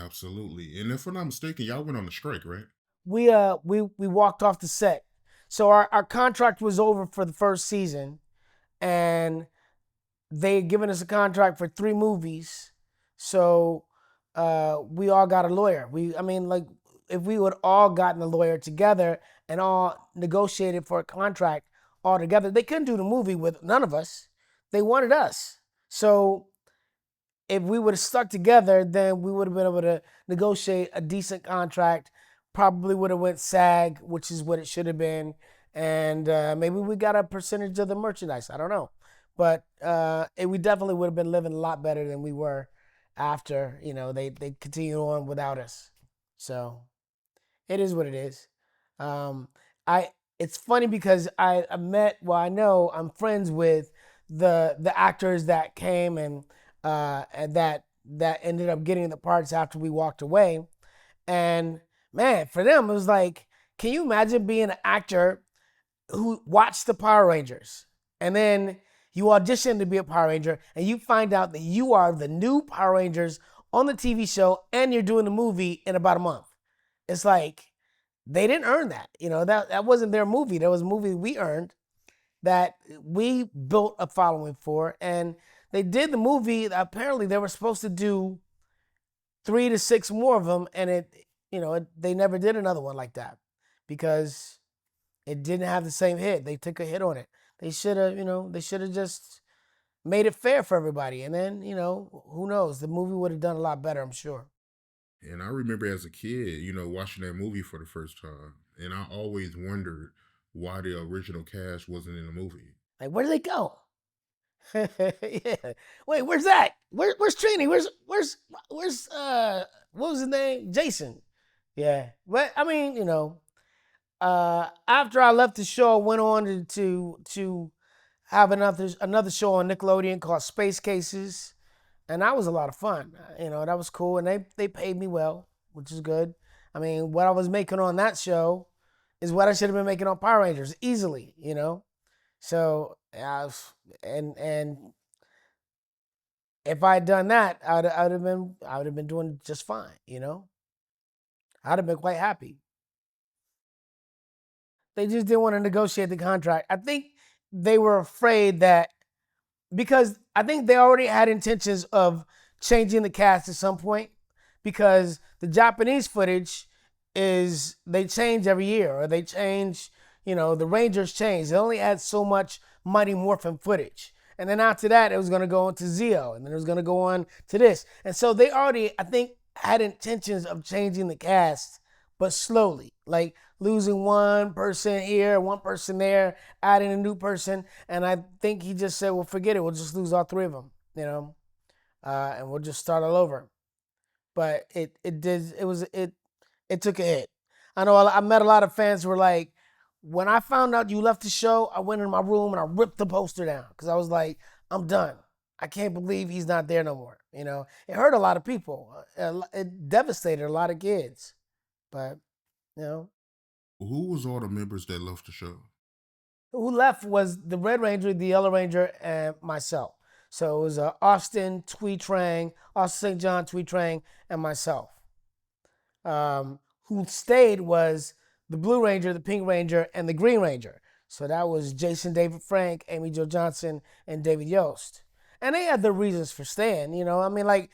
Absolutely. And if I'm not mistaken, y'all went on a strike, right? We walked off the set. So our contract was over for the first season, and they had given us a contract for 3 movies. So we all got a lawyer. I mean, like, if we would all gotten a lawyer together and all negotiated for a contract all together, they couldn't do the movie with none of us. They wanted us. So if we would have stuck together, then we would have been able to negotiate a decent contract. Probably would have went SAG, which is what it should have been, and maybe we got a percentage of the merchandise. I don't know, but we definitely would have been living a lot better than we were after. They continued on without us. So it is what it is. Um, I It's funny because I met, well, I know I'm friends with the actors that came and that ended up getting the parts after we walked away. And man, for them it was like, can you imagine being an actor who watched the Power Rangers and then you audition to be a Power Ranger and you find out that you are the new Power Rangers on the TV show and you're doing the movie in about a month? It's like they didn't earn that. That wasn't their movie. That was a movie we earned, that we built a following for, and they did the movie. Apparently, they were supposed to do 3 to 6 more of them, and they never did another one like that because it didn't have the same hit. They took a hit on it. They should have just made it fair for everybody, and then who knows? The movie would have done a lot better, I'm sure. And I remember as a kid, watching that movie for the first time, and I always wondered why the original cast wasn't in the movie. Like, where did they go? Yeah. Wait, where's that? Where's Trini? Where's what was his name? Jason. Yeah. But I mean, after I left the show, I went on to have another show on Nickelodeon called Space Cases, and that was a lot of fun. That was cool, and they paid me well, which is good. I mean, what I was making on that show is what I should have been making on Power Rangers easily. So and if I had done that, I would have been doing just fine. I'd have been quite happy. They just didn't want to negotiate the contract. I think they were afraid that, because I think they already had intentions of changing the cast at some point, because the Japanese footage is, they change every year, or they change, the Rangers change. They only had so much Mighty Morphin footage. And then after that, it was going to go on to Zeo, and then it was going to go on to this. And so they already, I think, had intentions of changing the cast, but slowly, like losing one person here, one person there, adding a new person. And I think he just said, well, forget it. We'll just lose all 3 of them, and we'll just start all over. But it took a hit. I know I met a lot of fans who were like, when I found out you left the show, I went in my room and I ripped the poster down because I was like, I'm done. I can't believe he's not there no more. It hurt a lot of people. It devastated a lot of kids. But you know, Who was all the members that left the show? who left was the Red Ranger, the Yellow Ranger, and myself. So it was Austin St. John, Twee Trang, and myself. Who stayed was the Blue Ranger, the Pink Ranger, and the Green Ranger. So that was Jason David Frank, Amy Jo Johnson, and David Yost. And they had their reasons for staying. I mean, like,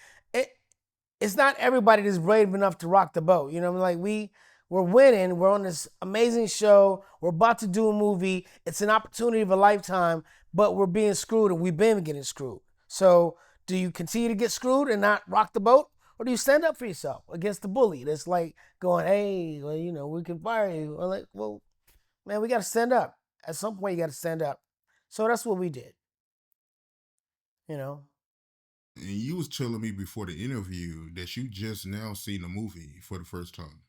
it's not everybody that's brave enough to rock the boat. I mean, like, we're winning. We're on this amazing show. We're about to do a movie. It's an opportunity of a lifetime, but we're being screwed, and we've been getting screwed. So do you continue to get screwed and not rock the boat? Or do you stand up for yourself against the bully that's like going, hey, well, we can fire you? Or like, well, man, we got to stand up. At some point, you got to stand up. So that's what we did, you know. And you was telling me before the interview that you just now seen the movie for the first time.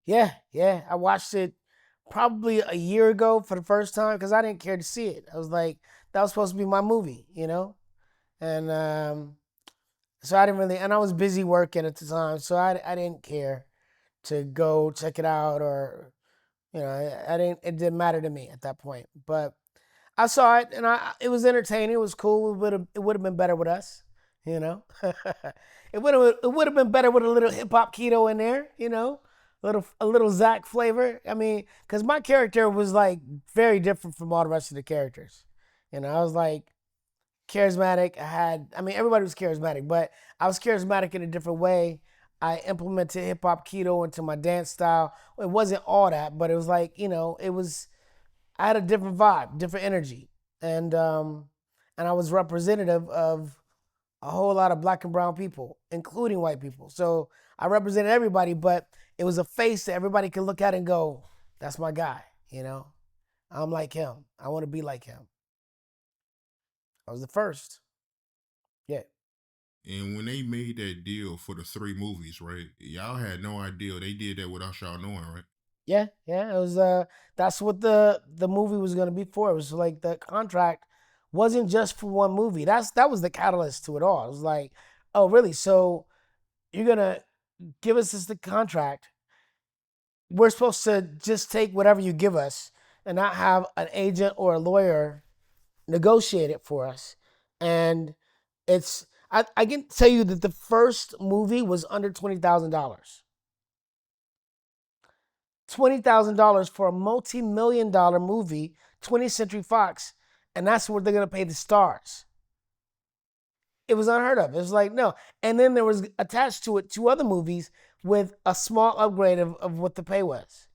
Yeah, yeah. I watched it probably a year ago for the first time because I didn't care to see it. I was like, that was supposed to be my movie. And so I didn't really, and I was busy working at the time, so I didn't care to go check it out, or it didn't matter to me at that point. But I saw it, and it was entertaining. It was cool. It would have been better with us. You know, it would have been better with a little hip hop keto in there. A little Zach flavor. I mean, because my character was like very different from all the rest of the characters. I was like charismatic. I mean, everybody was charismatic, but I was charismatic in a different way. I implemented hip hop keto into my dance style. It wasn't all that, but it was like, it was. I had a different vibe, different energy, and I was representative of a whole lot of black and brown people, including white people. So I represented everybody, but it was a face that everybody could look at and go, "That's my guy." You know, I'm like him. I want to be like him. I was the first. Yeah. And when they made that deal for the three movies, right? Y'all had no idea they did that without y'all knowing, right? Yeah, yeah. It was that's what the movie was gonna be for. It was like the contract wasn't just for one movie. That was the catalyst to it all. It was like, oh really? So you're gonna give us this the contract. We're supposed to just take whatever you give us and not have an agent or a lawyer negotiate it for us. And I can tell you that the first movie was under $20,000. $20,000 for a multi-million-dollar movie, 20th Century Fox, and that's what they're gonna pay the stars. It was unheard of. It was like no, and then there was attached to it two other movies with a small upgrade of what the pay was.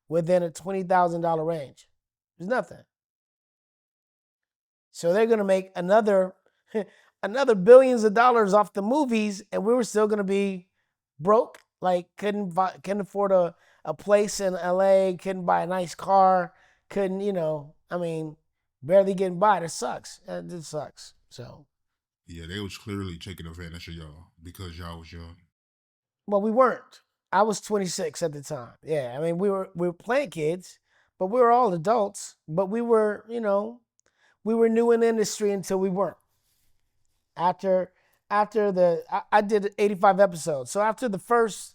Within a $20,000 range. There's nothing. So they're gonna make another billions of dollars off the movies, and we were still gonna be broke. Like couldn't afford a place in LA, couldn't buy a nice car, couldn't I mean, barely getting by. It sucks. It sucks. So Yeah, they was clearly taking advantage of y'all because y'all was young. well, we weren't. I was 26 at the time. Yeah, I mean, we were playing kids, but we were all adults. But we were new in the industry until we weren't. After I did 85 episodes. So after the first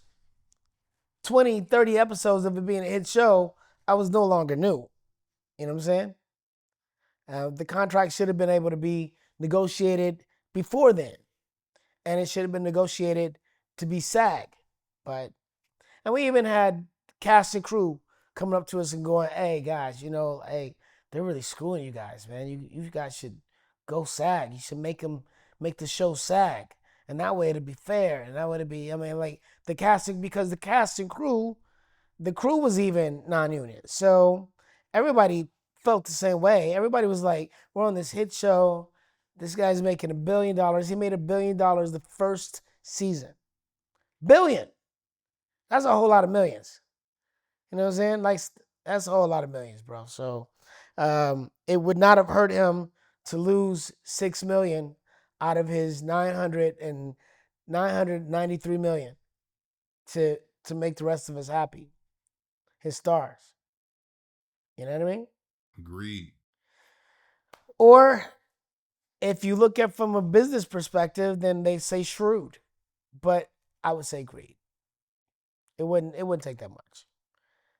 20, 30 episodes of it being a hit show, I was no longer new. You know what I'm saying? The contract should have been able to be negotiated before then, and it should have been negotiated to be SAG. But and we even had cast and crew coming up to us and going, "Hey guys, hey, they're really screwing you guys, man. You guys should go SAG. You should make the show SAG, and that way it'd be fair, and that way it'd be. I mean, like the casting because the cast and crew, the crew was even non-union, so everybody felt the same way. Everybody was like, "We're on this hit show. This guy's making $1 billion. He made $1 billion the first season. Billion. That's a whole lot of millions. You know what I'm saying? Like that's a whole lot of millions, bro. So it would not have hurt him to lose 6 million out of his 993 million to make the rest of us happy, his stars. You know what I mean? Agreed. Or if you look at from a business perspective, then they say shrewd, but I would say greed. It wouldn't take that much.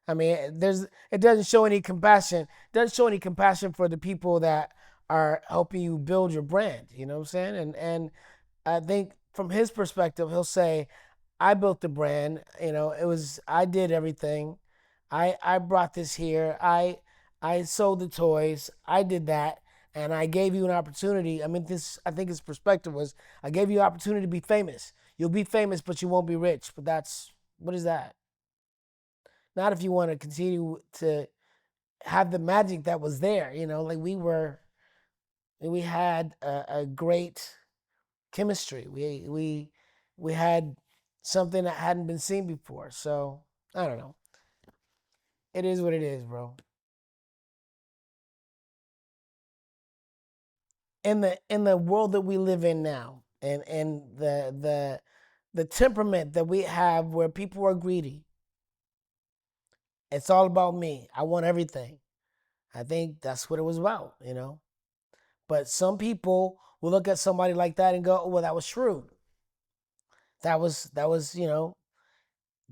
I mean, it doesn't show any compassion. It doesn't show any compassion for the people that are helping you build your brand. You know what I'm saying? And I think from his perspective, he'll say, "I built the brand. I did everything. I brought this here. I sold the toys. I did that." And I gave you an opportunity. I mean, I think his perspective was, I gave you an opportunity to be famous. You'll be famous, but you won't be rich. But what is that? Not if you want to continue to have the magic that was there. Like we had a great chemistry. We had something that hadn't been seen before. So I don't know. It is what it is, bro. In the world that we live in now, and the temperament that we have, where people are greedy, it's all about me. I want everything. I think that's what it was about. But some people will look at somebody like that and go, "Oh, well, that was shrewd. That was.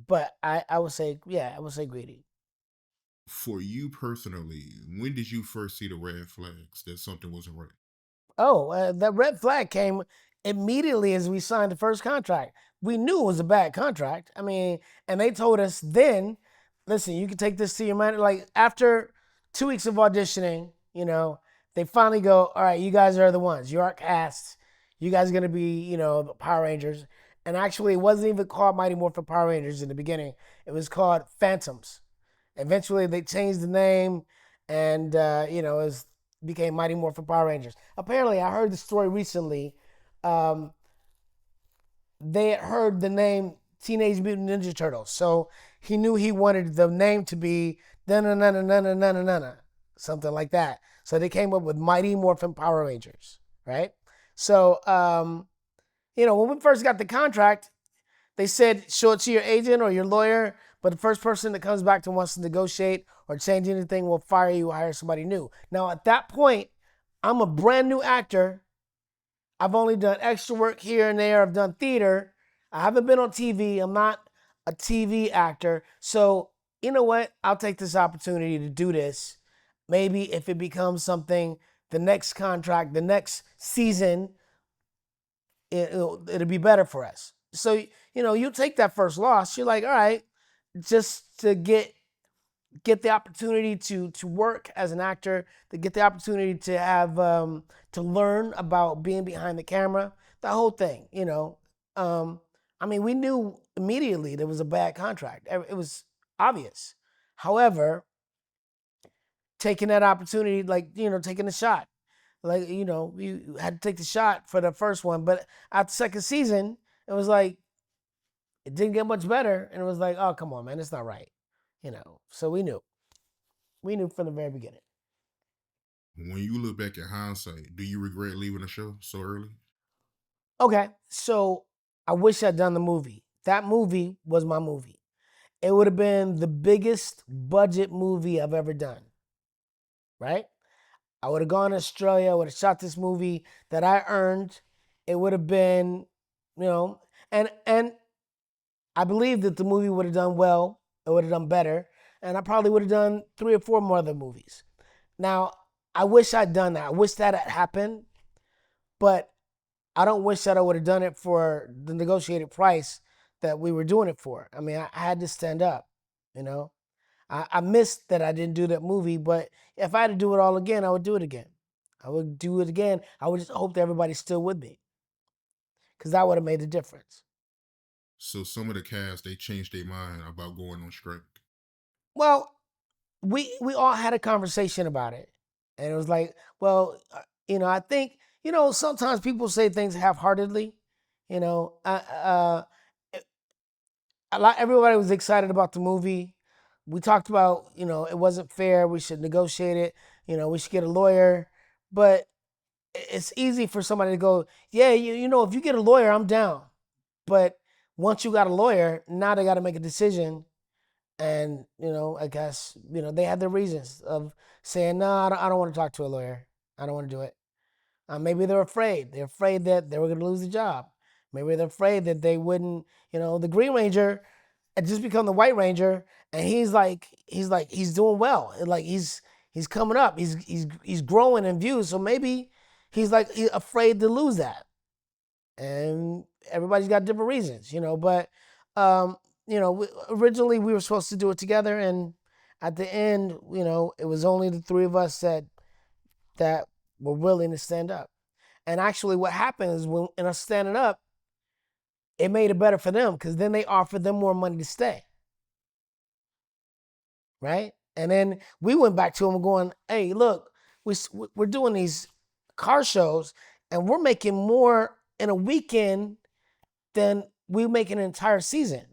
But I would say, yeah, I would say greedy. For you personally, when did you first see the red flags that something wasn't right? Oh, that red flag came immediately as we signed the first contract. We knew it was a bad contract. I mean, and they told us then, listen, you can take this to your manager. Like after 2 weeks of auditioning, they finally go, all right, you guys are the ones. You are cast. You guys are gonna be, the Power Rangers. And actually, it wasn't even called Mighty Morphin Power Rangers in the beginning. It was called Phantoms. Eventually, they changed the name, and it became Mighty Morphin Power Rangers. Apparently, I heard the story recently. Um, they had heard the name Teenage Mutant Ninja Turtles, so he knew he wanted the name to be na na na na na na na na, something like that. So they came up with Mighty Morphin Power Rangers, right? So when we first got the contract, they said show it to your agent or your lawyer, but the first person that comes back to wants to negotiate or change anything will fire you or hire somebody new. Now, at that point, I'm a brand new actor. I've only done extra work here and there. I've done theater. I haven't been on TV. I'm not a TV actor. So, you know what? I'll take this opportunity to do this. Maybe if it becomes something, the next contract, the next season, it'll be better for us. So, you take that first loss. You're like, all right, just to get the opportunity to work as an actor, to get the opportunity to have to learn about being behind the camera, the whole thing. I mean, we knew immediately there was a bad contract. It was obvious. However, taking that opportunity, like taking a shot, like you had to take the shot for the first one, but at the second season, it was like it didn't get much better, and it was like, oh come on, man, it's not right. So we knew from the very beginning. When you look back at hindsight, do you regret leaving the show so early? Okay, so I wish I'd done the movie. That movie was my movie. It would have been the biggest budget movie I've ever done, right? I would have gone to Australia, I would have shot this movie that I earned. It would have been, and I believe that the movie would have done well, it would have done better, and I probably would have done 3 or 4 more other movies. Now, I wish I'd done that. I wish that had happened, but I don't wish that I would have done it for the negotiated price that we were doing it for. I mean, I had to stand up, you know. I missed that I didn't do that movie, but if I had to do it all again, I would do it again. I would do it again. I would just hope that everybody's still with me because that would have made a difference. So some of the cast they changed their mind about going on strike. Well, we all had a conversation about it, and it was like, well, I think sometimes people say things half-heartedly. You know, a lot everybody was excited about the movie. We talked about, it wasn't fair. We should negotiate it. We should get a lawyer. But it's easy for somebody to go, yeah, if you get a lawyer, I'm down. But once you got a lawyer, now they got to make a decision. And, I guess, they had their reasons of saying, no, I don't want to talk to a lawyer. I don't want to do it. Maybe they're afraid. They're afraid that they were going to lose the job. Maybe they're afraid that they wouldn't, the Green Ranger had just become the White Ranger, and he's doing well. Like he's coming up. He's growing in views. So maybe he's afraid to lose that. And everybody's got different reasons, But originally we were supposed to do it together, and at the end, it was only the three of us that were willing to stand up. And actually, what happened is when in us standing up, it made it better for them because then they offered them more money to stay, right? And then we went back to them going, "Hey, look, we're doing these car shows, and we're making more in a weekend than we make an entire season.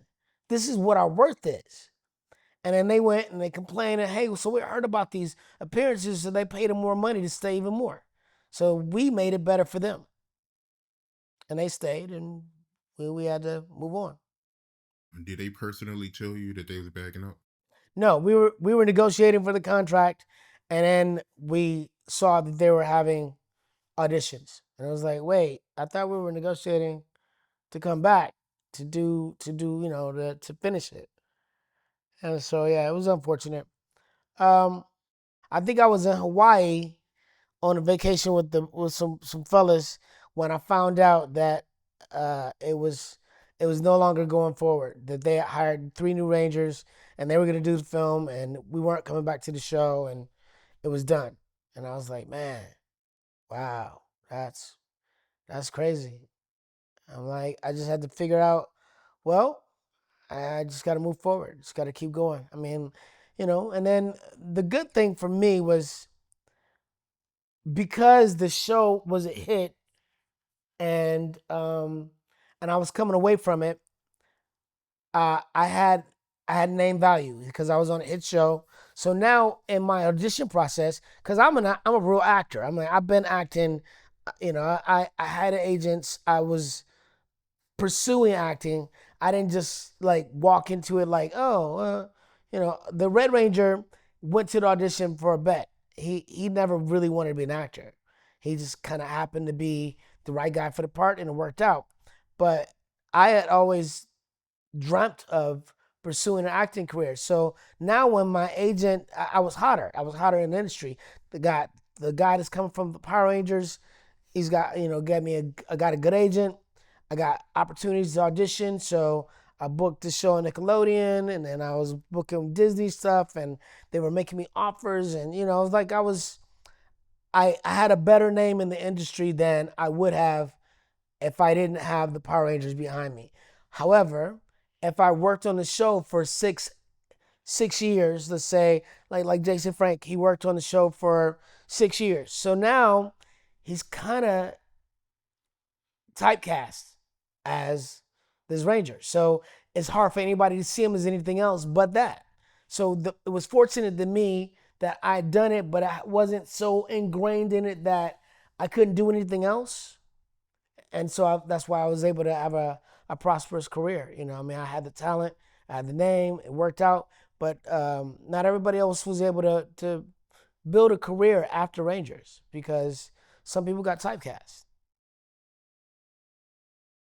This is what our worth is." And then they went and they complained, "Hey, so we heard about these appearances, so they paid them more money to stay even more." So we made it better for them, and they stayed, and we had to move on. Did they personally tell you that they was backing up? No, we were negotiating for the contract, and then we saw that they were having auditions, and I was like, "Wait, I thought we were negotiating to come back to do to finish it." And so yeah, it was unfortunate. Um, I think I was in Hawaii on a vacation with some fellas when I found out that it was no longer going forward. That they had hired three new Rangers and they were gonna do the film, and we weren't coming back to the show, and it was done. And I was like, man, wow, that's crazy. I'm like, I just had to figure out, well, I just got to move forward. Just got to keep going. I mean, and then the good thing for me was because the show was a hit and I was coming away from it. Uh, I had I had name value because I was on a hit show. So now in my audition process, because I'm a real actor. I'm like I've been acting. I had agents. I was pursuing acting. I didn't just like walk into it like, oh, the Red Ranger went to the audition for a bet. He never really wanted to be an actor. He just kind of happened to be the right guy for the part, and it worked out. But I had always dreamt of pursuing an acting career. So now when my agent, I was hotter. I was hotter in the industry. The guy that's coming from the Power Rangers, he's got get me I got a good agent. I got opportunities to audition, so I booked the show on Nickelodeon, and then I was booking Disney stuff, and they were making me offers, and it was like I had a better name in the industry than I would have if I didn't have the Power Rangers behind me. However, if I worked on the show for six years, let's say like Jason Frank, he worked on the show for 6 years. So now he's kind of typecast as this Ranger. So it's hard for anybody to see him as anything else but that. So it was fortunate to me that I had done it, but I wasn't so ingrained in it that I couldn't do anything else. And so that's why I was able to have a prosperous career. I mean, I had the talent, I had the name, it worked out, but not everybody else was able to build a career after Rangers because some people got typecast.